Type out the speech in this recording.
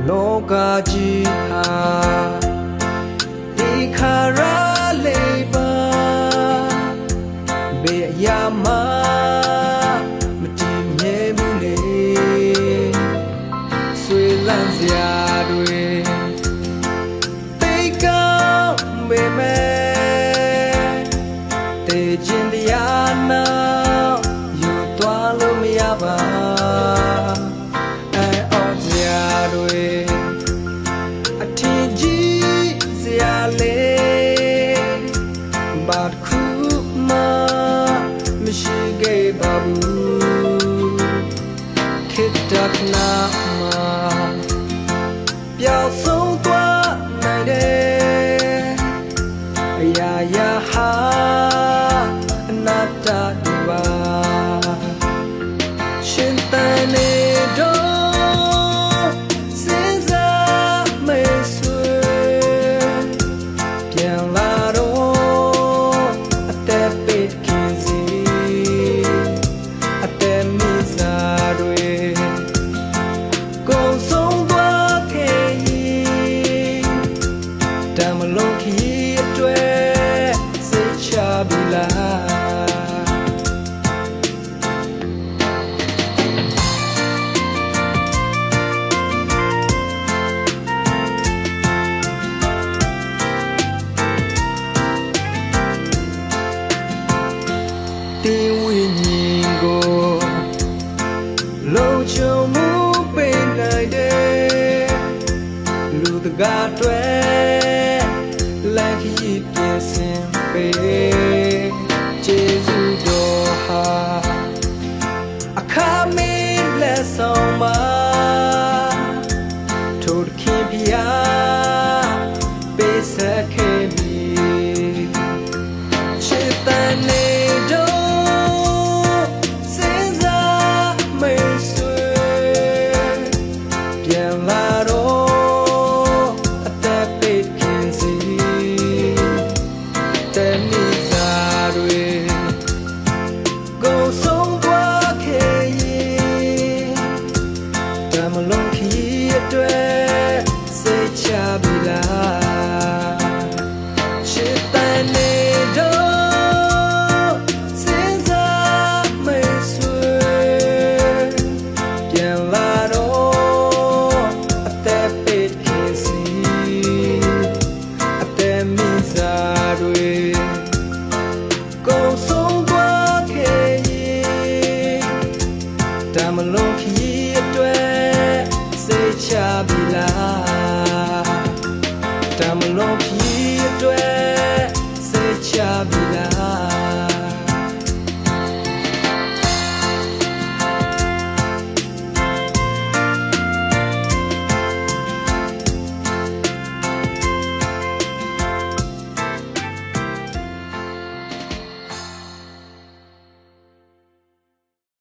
လောကကြီးဟာဒီခါရလေးပါဘယ်အရာမှမတည်မြဲဘူးလေဆွေလန်းစရာတွေတိတ်ကောင်းပေမဲ့တေခြင်းတရားနောက်ယူသွားလို့မရပါဘာခုမှမရှိခဲ့ပါဘူးခေတ္တခဏမှာပျောက်ဆုံးသွားနိုင်တယ်အရာရာဟာအနတ္တတွေပါရှင်သန်နေတော့စဉ်းစားမေးဆွေပြန်လာတမလုံးခီအတွက်စိတ်ချပြီလားတင်းဝိညာဉ်ကိုလုံခြုံမှုပေးနိုင်တယ်လူတကားတွေလမ်းခရီးပြင်ဆင်ပေးကျေးဇူးတော်ဟာအခါမင်းလက်ဆောင်မှာထို့ခင်ဖျားပေးဆက်ခဲ့ပြီချစ်တန်နေတော့စဉ်းစားမေးဆွေပြန်လာတော့မလုံးခီအတွက်စိတ်ချပြီလားချစ်တန်နေတော့စဉ်းစားမေးဆွေပြန်လာတော့အသက်ပိတ်ခင်စီအသက်မိစားတွေကုန်ဆုံးသွားခဲ့ရင်ဒါမလုံးခီအတွက်စိတ်ချပြီလားတမလုံးခီ